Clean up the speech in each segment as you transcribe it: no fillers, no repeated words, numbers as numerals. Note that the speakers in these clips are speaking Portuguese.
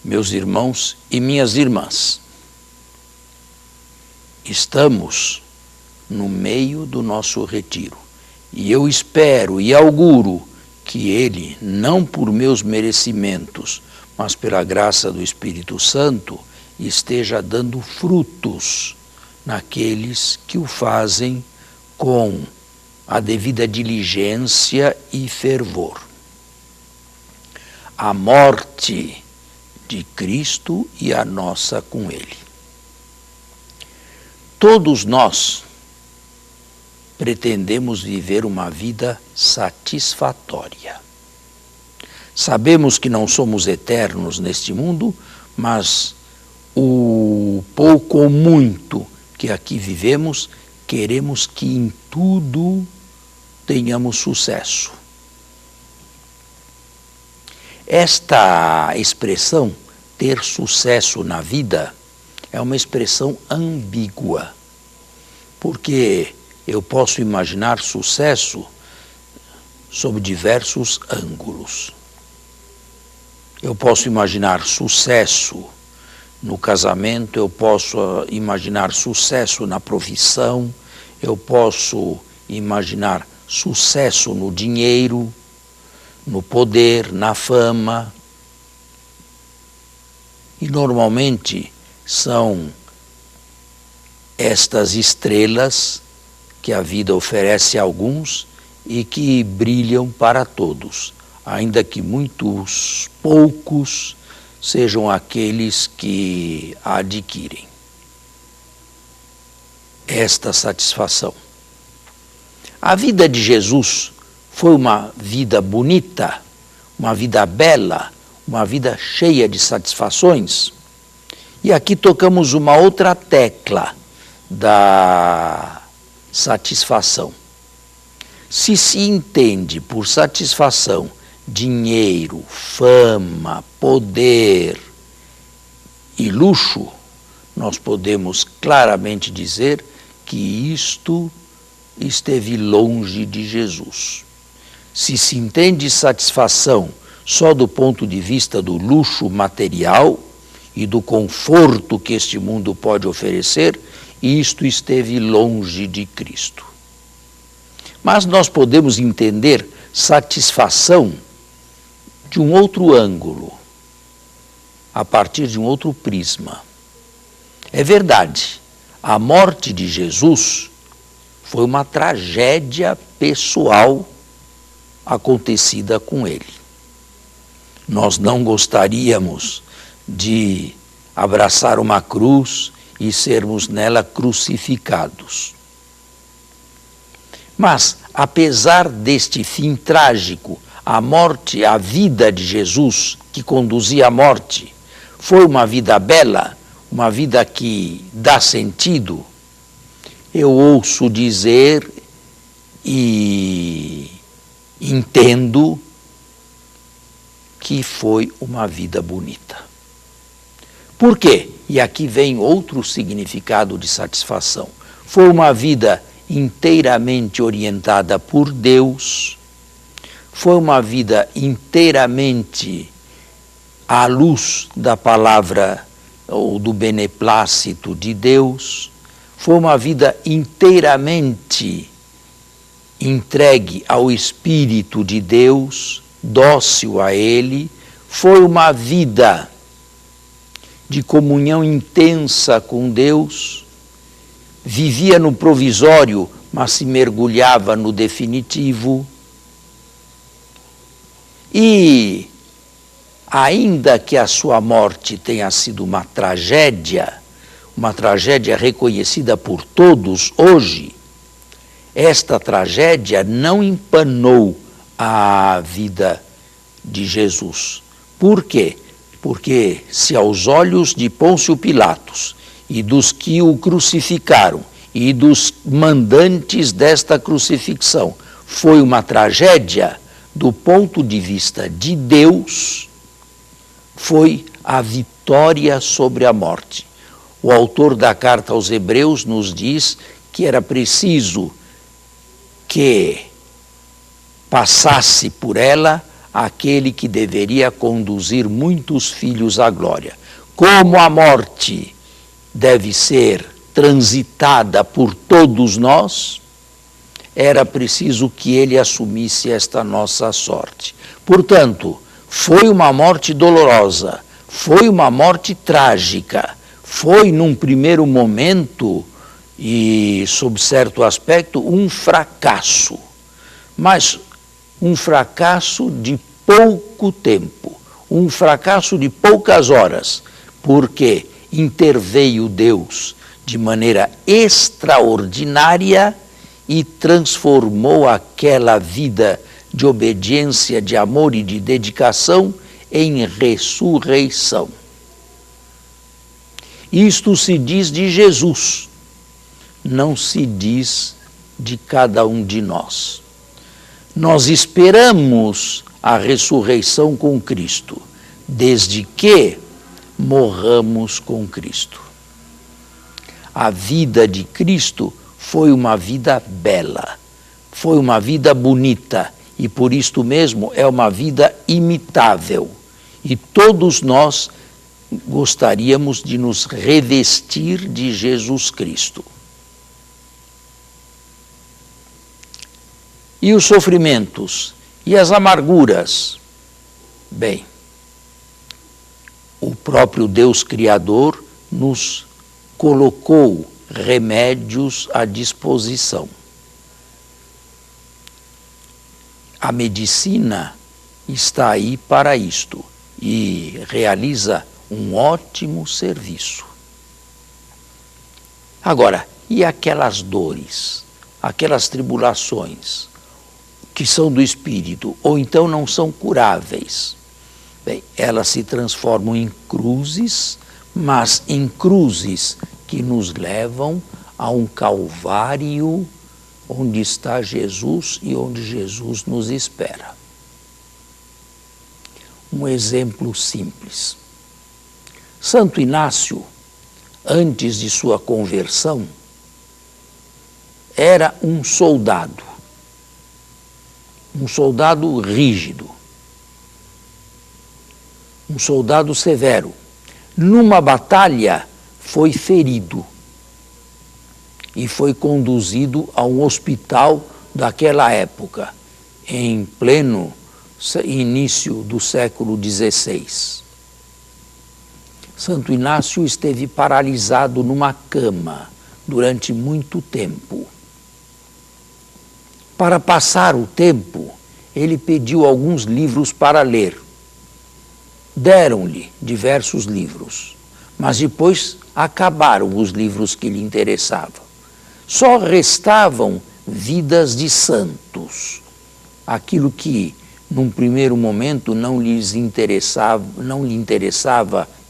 meus irmãos e minhas irmãs, estamos no meio do nosso retiro e eu espero e auguro que ele, não por meus merecimentos, mas pela graça do Espírito Santo, esteja dando frutos naqueles que o fazem com a devida diligência e fervor. A morte de Cristo e a nossa com ele. Todos nós pretendemos viver uma vida satisfatória. Sabemos que não somos eternos neste mundo, mas o pouco ou muito que aqui vivemos, queremos que em tudo tenhamos sucesso. Esta expressão, ter sucesso na vida, é uma expressão ambígua, porque eu posso imaginar sucesso sob diversos ângulos. Eu posso imaginar sucesso no casamento, eu posso imaginar sucesso na profissão, eu posso imaginar sucesso no dinheiro, no poder, na fama. E normalmente são estas estrelas que a vida oferece a alguns e que brilham para todos, ainda que muitos poucos sejam aqueles que a adquirem. Esta satisfação. A vida de Jesus foi uma vida bonita, uma vida bela, uma vida cheia de satisfações. E aqui tocamos uma outra tecla da satisfação. Se se entende por satisfação dinheiro, fama, poder e luxo, nós podemos claramente dizer que isto esteve longe de Jesus. Se se entende satisfação só do ponto de vista do luxo material e do conforto que este mundo pode oferecer, isto esteve longe de Cristo. Mas nós podemos entender satisfação de um outro ângulo, a partir de um outro prisma. É verdade, a morte de Jesus foi uma tragédia pessoal acontecida com ele. Nós não gostaríamos de abraçar uma cruz e sermos nela crucificados. Mas, apesar deste fim trágico, a morte, a vida de Jesus, que conduzia à morte, foi uma vida bela, uma vida que dá sentido. Eu ouço dizer e entendo que foi uma vida bonita. Por quê? E aqui vem outro significado de satisfação. Foi uma vida inteiramente orientada por Deus, foi uma vida inteiramente à luz da palavra ou do beneplácito de Deus, foi uma vida inteiramente entregue ao Espírito de Deus, dócil a Ele, foi uma vida de comunhão intensa com Deus, vivia no provisório, mas se mergulhava no definitivo. E, ainda que a sua morte tenha sido uma tragédia reconhecida por todos hoje, esta tragédia não empanou a vida de Jesus. Por quê? Porque se aos olhos de Pôncio Pilatos e dos que o crucificaram e dos mandantes desta crucifixão foi uma tragédia, do ponto de vista de Deus, foi a vitória sobre a morte. O autor da carta aos Hebreus nos diz que era preciso que passasse por ela aquele que deveria conduzir muitos filhos à glória. Como a morte deve ser transitada por todos nós, era preciso que ele assumisse esta nossa sorte. Portanto, foi uma morte dolorosa, foi uma morte trágica, foi num primeiro momento e, sob certo aspecto, um fracasso. Mas um fracasso de pouco tempo, um fracasso de poucas horas, porque interveio Deus de maneira extraordinária e transformou aquela vida de obediência, de amor e de dedicação em ressurreição. Isto se diz de Jesus, não se diz de cada um de nós. Nós esperamos a ressurreição com Cristo, desde que morramos com Cristo. A vida de Cristo foi uma vida bela, foi uma vida bonita e por isto mesmo é uma vida imitável. E todos nós gostaríamos de nos revestir de Jesus Cristo. E os sofrimentos e as amarguras? Bem, o próprio Deus Criador nos colocou remédios à disposição. A medicina está aí para isto e realiza um ótimo serviço. Agora, e aquelas dores, aquelas tribulações que são do espírito ou então não são curáveis? Bem, elas se transformam em cruzes, mas em cruzes que nos levam a um calvário onde está Jesus e onde Jesus nos espera. Um exemplo simples. Santo Inácio, antes de sua conversão, era um soldado rígido, um soldado severo. Numa batalha foi ferido e foi conduzido a um hospital daquela época, em pleno início do século XVI. Santo Inácio esteve paralisado numa cama durante muito tempo. Para passar o tempo, ele pediu alguns livros para ler. Deram-lhe diversos livros, mas depois acabaram os livros que lhe interessavam. Só restavam vidas de santos, aquilo que, num primeiro momento, não lhe interessava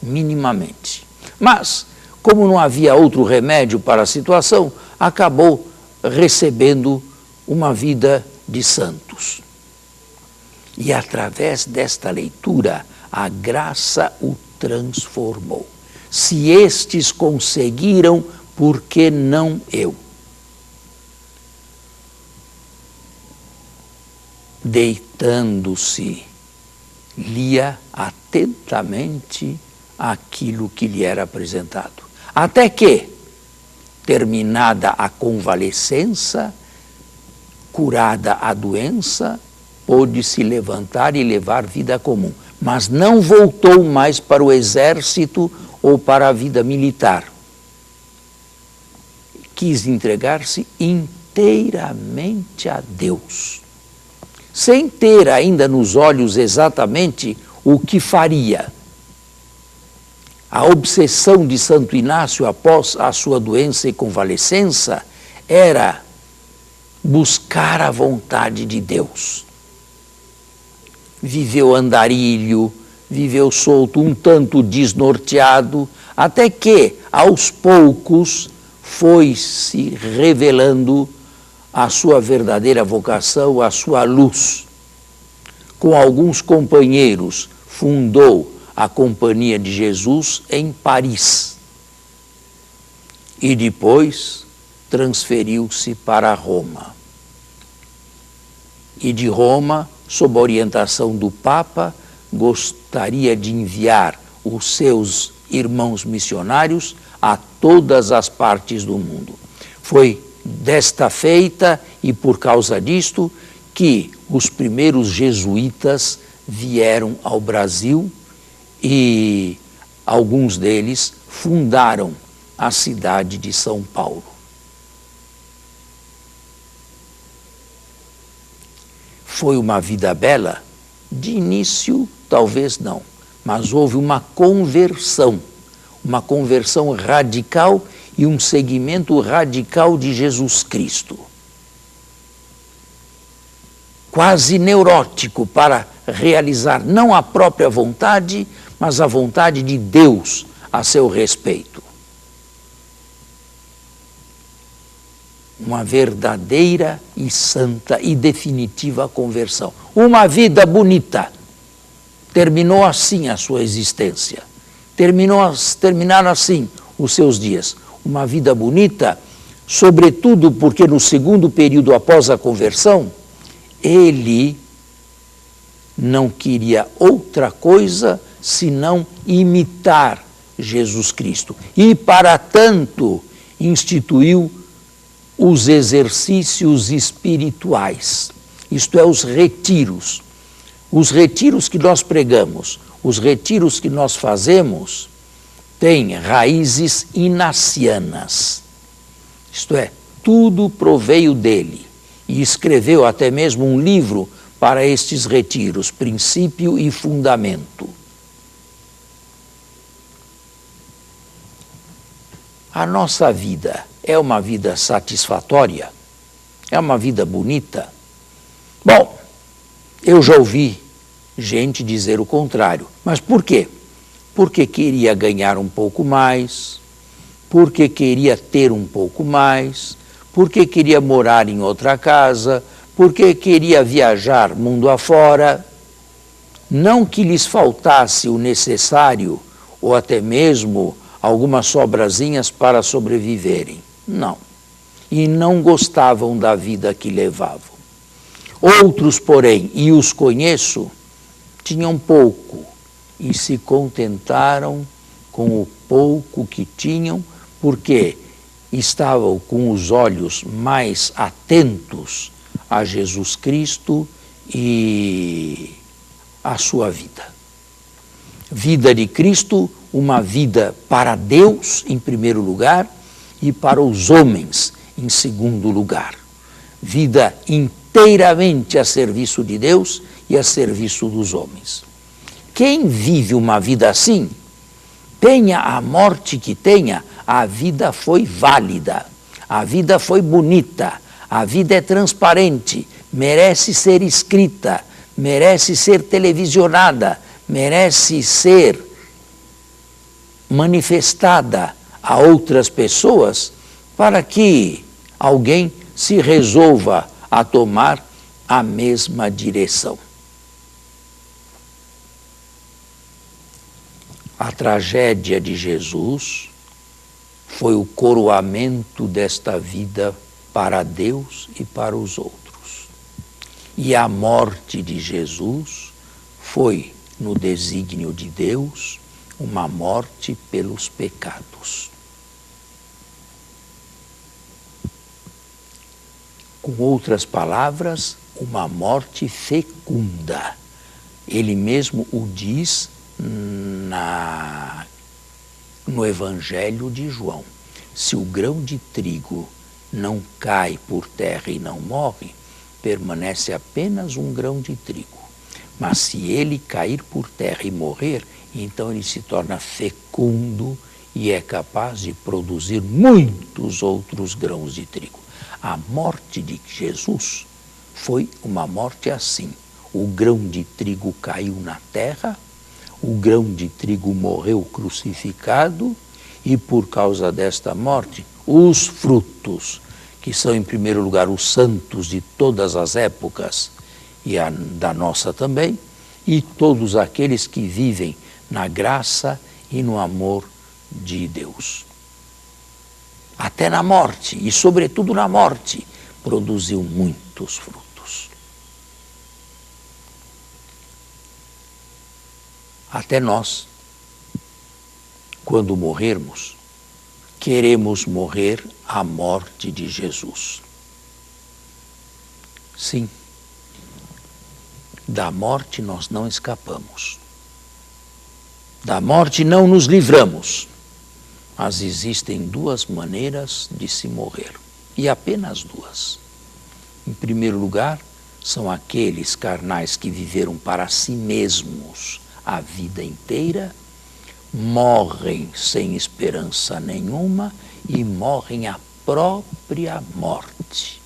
minimamente. Mas, como não havia outro remédio para a situação, acabou recebendo uma vida de santos. E através desta leitura, a graça o transformou. Se estes conseguiram, por que não eu? Deitando-se, lia atentamente aquilo que lhe era apresentado. Até que, terminada a convalescença, curada a doença, pôde se levantar e levar vida comum. Mas não voltou mais para o exército ou para a vida militar. Quis entregar-se inteiramente a Deus, sem ter ainda nos olhos exatamente o que faria. A obsessão de Santo Inácio após a sua doença e convalescença era buscar a vontade de Deus. Viveu andarilho, viveu solto, um tanto desnorteado, até que, aos poucos, foi se revelando a sua verdadeira vocação, a sua luz. Com alguns companheiros, fundou a Companhia de Jesus em Paris. E depois transferiu-se para Roma. E de Roma sob a orientação do Papa, gostaria de enviar os seus irmãos missionários a todas as partes do mundo. Foi desta feita e por causa disto que os primeiros jesuítas vieram ao Brasil e alguns deles fundaram a cidade de São Paulo. Foi uma vida bela? De início, talvez não, mas houve uma conversão radical e um seguimento radical de Jesus Cristo. Quase neurótico para realizar não a própria vontade, mas a vontade de Deus a seu respeito. Uma verdadeira e santa e definitiva conversão. Uma vida bonita. Terminou assim a sua existência. Terminaram assim os seus dias. Uma vida bonita, sobretudo porque no segundo período após a conversão, ele não queria outra coisa senão imitar Jesus Cristo. E, para tanto, instituiu os exercícios espirituais, isto é, os retiros. Os retiros que nós pregamos, os retiros que nós fazemos, têm raízes inacianas. Isto é, tudo proveio dele. E escreveu até mesmo um livro para estes retiros, Princípio e Fundamento. A nossa vida é uma vida satisfatória? É uma vida bonita? Bom, eu já ouvi gente dizer o contrário. Mas por quê? Porque queria ganhar um pouco mais, porque queria ter um pouco mais, porque queria morar em outra casa, porque queria viajar mundo afora. Não que lhes faltasse o necessário, ou até mesmo algumas sobrazinhas para sobreviverem. Não. E não gostavam da vida que levavam. Outros, porém, e os conheço, tinham pouco e se contentaram com o pouco que tinham, porque estavam com os olhos mais atentos a Jesus Cristo e a sua vida. Vida de Cristo, uma vida para Deus, em primeiro lugar, e para os homens, em segundo lugar. Vida inteiramente a serviço de Deus e a serviço dos homens. Quem vive uma vida assim, tenha a morte que tenha, a vida foi válida, a vida foi bonita, a vida é transparente, merece ser escrita, merece ser televisionada, merece ser manifestada a outras pessoas para que alguém se resolva a tomar a mesma direção. A tragédia de Jesus foi o coroamento desta vida para Deus e para os outros. E a morte de Jesus foi, no desígnio de Deus, uma morte pelos pecados. Com outras palavras, uma morte fecunda. Ele mesmo o diz no Evangelho de João. Se o grão de trigo não cai por terra e não morre, permanece apenas um grão de trigo. Mas se ele cair por terra e morrer, então ele se torna fecundo e é capaz de produzir muitos outros grãos de trigo. A morte de Jesus foi uma morte assim. O grão de trigo caiu na terra, o grão de trigo morreu crucificado e por causa desta morte, os frutos, que são em primeiro lugar os santos de todas as épocas e a da nossa também, e todos aqueles que vivem na graça e no amor de Deus. Até na morte, e sobretudo na morte, produziu muitos frutos. Até nós, quando morrermos, queremos morrer à morte de Jesus. Sim, da morte nós não escapamos. Da morte não nos livramos. Mas existem duas maneiras de se morrer, e apenas duas. Em primeiro lugar, são aqueles carnais que viveram para si mesmos a vida inteira, morrem sem esperança nenhuma e morrem a própria morte,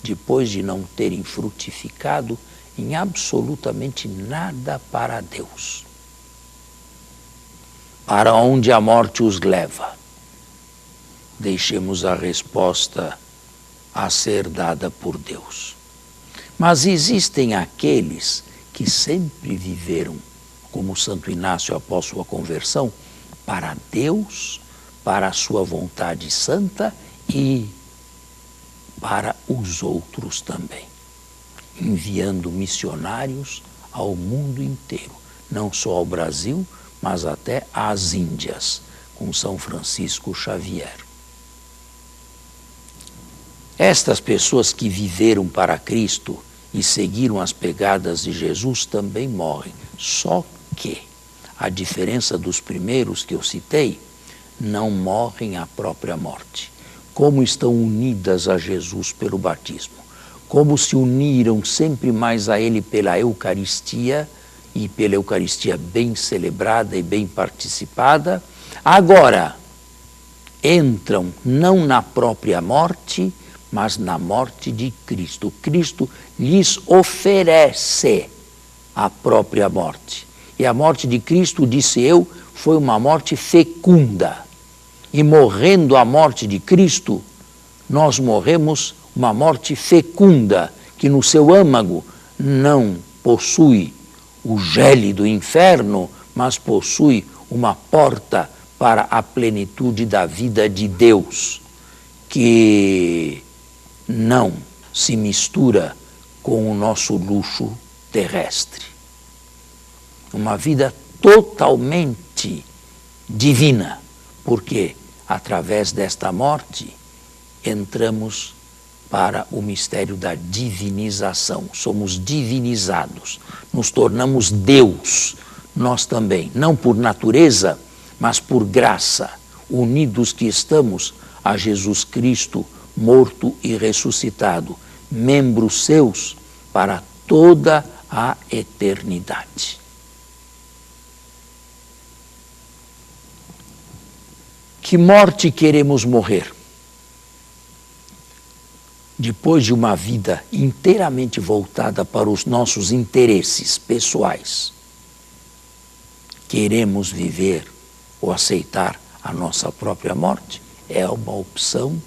depois de não terem frutificado em absolutamente nada para Deus. Para onde a morte os leva? Deixemos a resposta a ser dada por Deus. Mas existem aqueles que sempre viveram, como Santo Inácio após sua conversão, para Deus, para a sua vontade santa e para os outros também, enviando missionários ao mundo inteiro, não só ao Brasil, mas até às Índias, com São Francisco Xavier. Estas pessoas que viveram para Cristo e seguiram as pegadas de Jesus também morrem. Só que, a diferença dos primeiros que eu citei, não morrem à própria morte. Como estão unidas a Jesus pelo batismo, como se uniram sempre mais a Ele pela Eucaristia, e pela Eucaristia bem celebrada e bem participada, agora entram não na própria morte, mas na morte de Cristo. Cristo lhes oferece a própria morte. E a morte de Cristo, disse eu, foi uma morte fecunda. E morrendo a morte de Cristo, nós morremos uma morte fecunda, que no seu âmago não possui o gélido inferno, mas possui uma porta para a plenitude da vida de Deus, que não se mistura com o nosso luxo terrestre. Uma vida totalmente divina, porque através desta morte entramos para o mistério da divinização. Somos divinizados, nos tornamos Deus, nós também, não por natureza, mas por graça, unidos que estamos a Jesus Cristo, morto e ressuscitado, membros seus para toda a eternidade. Que morte queremos morrer? Depois de uma vida inteiramente voltada para os nossos interesses pessoais, queremos viver ou aceitar a nossa própria morte? É uma opção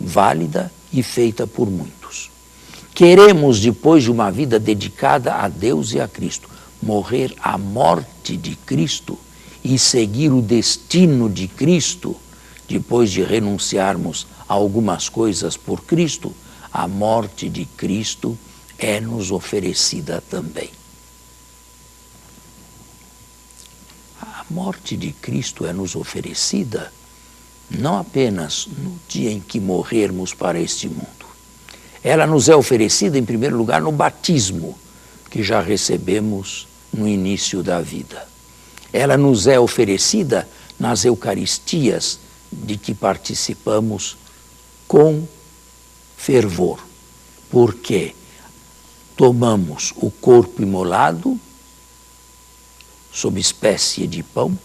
válida e feita por muitos. Queremos, depois de uma vida dedicada a Deus e a Cristo, morrer à morte de Cristo e seguir o destino de Cristo, depois de renunciarmos a algumas coisas por Cristo, a morte de Cristo é-nos oferecida também. A morte de Cristo é-nos oferecida não apenas no dia em que morrermos para este mundo. Ela nos é oferecida, em primeiro lugar, no batismo, que já recebemos no início da vida. Ela nos é oferecida nas Eucaristias, de que participamos com fervor, porque tomamos o corpo imolado, sob espécie de pão,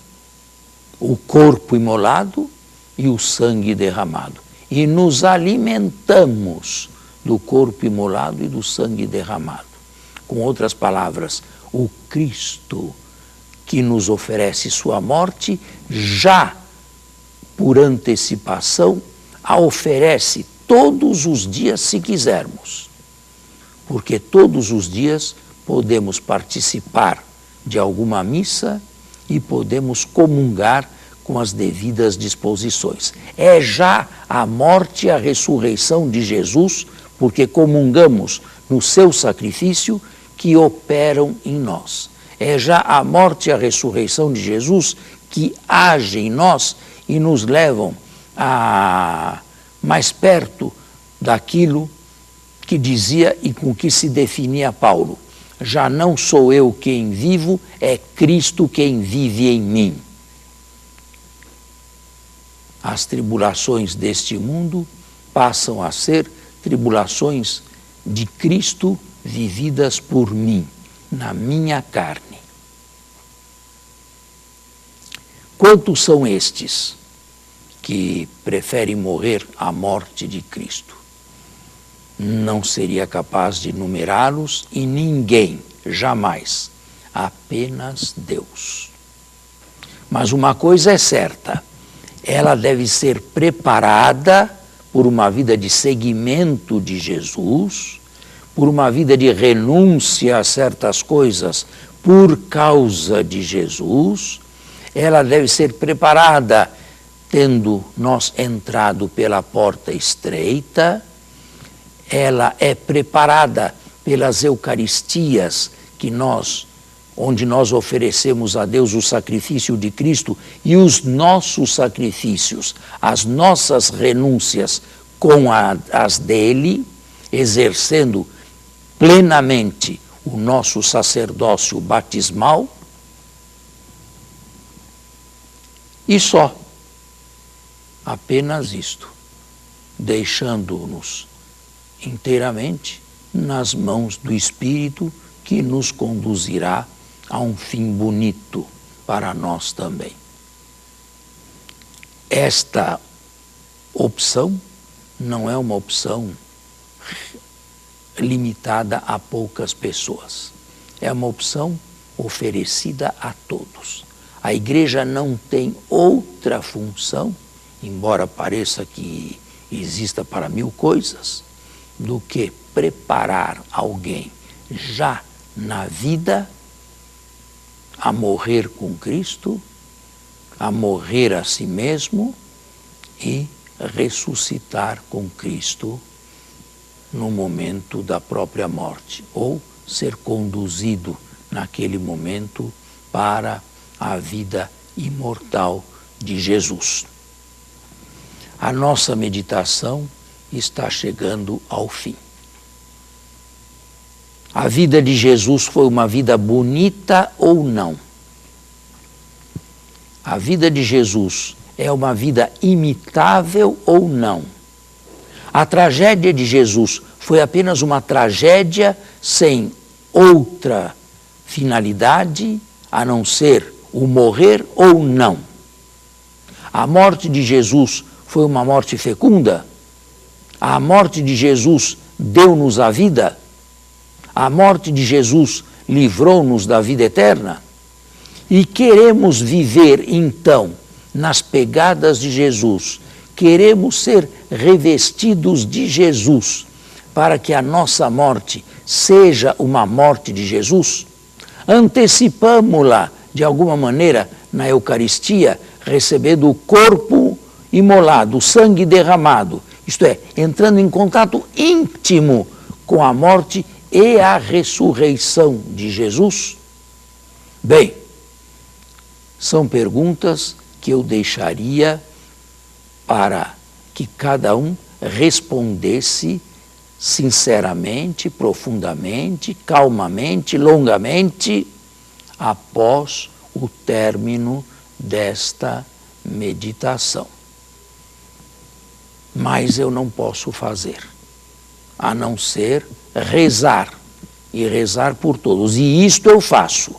o corpo imolado e o sangue derramado. E nos alimentamos do corpo imolado e do sangue derramado. Com outras palavras, o Cristo que nos oferece sua morte, já por antecipação, a oferece todos os dias se quisermos. Porque todos os dias podemos participar de alguma missa e podemos comungar com as devidas disposições. É já a morte e a ressurreição de Jesus, porque comungamos no seu sacrifício, que operam em nós. É já a morte e a ressurreição de Jesus que agem em nós e nos levam a mais perto daquilo que dizia e com que se definia Paulo. Já não sou eu quem vivo, é Cristo quem vive em mim. As tribulações deste mundo passam a ser tribulações de Cristo vividas por mim, na minha carne. Quantos são estes que preferem morrer à morte de Cristo? Não seria capaz de numerá-los e ninguém, jamais, apenas Deus. Mas uma coisa é certa, ela deve ser preparada por uma vida de seguimento de Jesus, por uma vida de renúncia a certas coisas por causa de Jesus. Ela deve ser preparada tendo nós entrado pela porta estreita. Ela é preparada pelas Eucaristias onde nós oferecemos a Deus o sacrifício de Cristo e os nossos sacrifícios, as nossas renúncias com as dele, exercendo plenamente o nosso sacerdócio batismal. E só, apenas isto, deixando-nos inteiramente nas mãos do Espírito que nos conduzirá a um fim bonito para nós também. Esta opção não é uma opção limitada a poucas pessoas. É uma opção oferecida a todos. A igreja não tem outra função, embora pareça que exista para 1000 coisas, do que preparar alguém já na vida a morrer com Cristo, a morrer a si mesmo e ressuscitar com Cristo no momento da própria morte, ou ser conduzido naquele momento para a vida imortal de Jesus. A nossa meditação está chegando ao fim. A vida de Jesus foi uma vida bonita ou não? A vida de Jesus é uma vida imitável ou não? A tragédia de Jesus foi apenas uma tragédia sem outra finalidade a não ser o morrer ou não? A morte de Jesus foi uma morte fecunda? A morte de Jesus deu-nos a vida? A morte de Jesus livrou-nos da vida eterna? E queremos viver, então, nas pegadas de Jesus. Queremos ser revestidos de Jesus para que a nossa morte seja uma morte de Jesus? Antecipamo-la, de alguma maneira, na Eucaristia, recebendo o corpo imolado, o sangue derramado, isto é, entrando em contato íntimo com a morte e a ressurreição de Jesus? Bem, são perguntas que eu deixaria para que cada um respondesse sinceramente, profundamente, calmamente, longamente, após o término desta meditação. Mas eu não posso fazer, a não ser rezar, e rezar por todos. E isto eu faço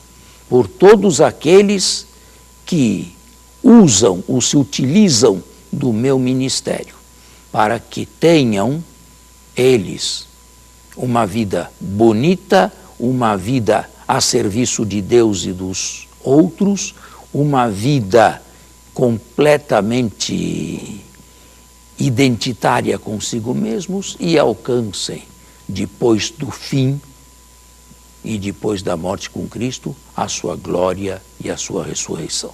por todos aqueles que usam ou se utilizam do meu ministério, para que tenham eles uma vida bonita, uma vida a serviço de Deus e dos outros, uma vida completamente identitária consigo mesmos e alcancem, depois do fim e depois da morte com Cristo, a sua glória e a sua ressurreição.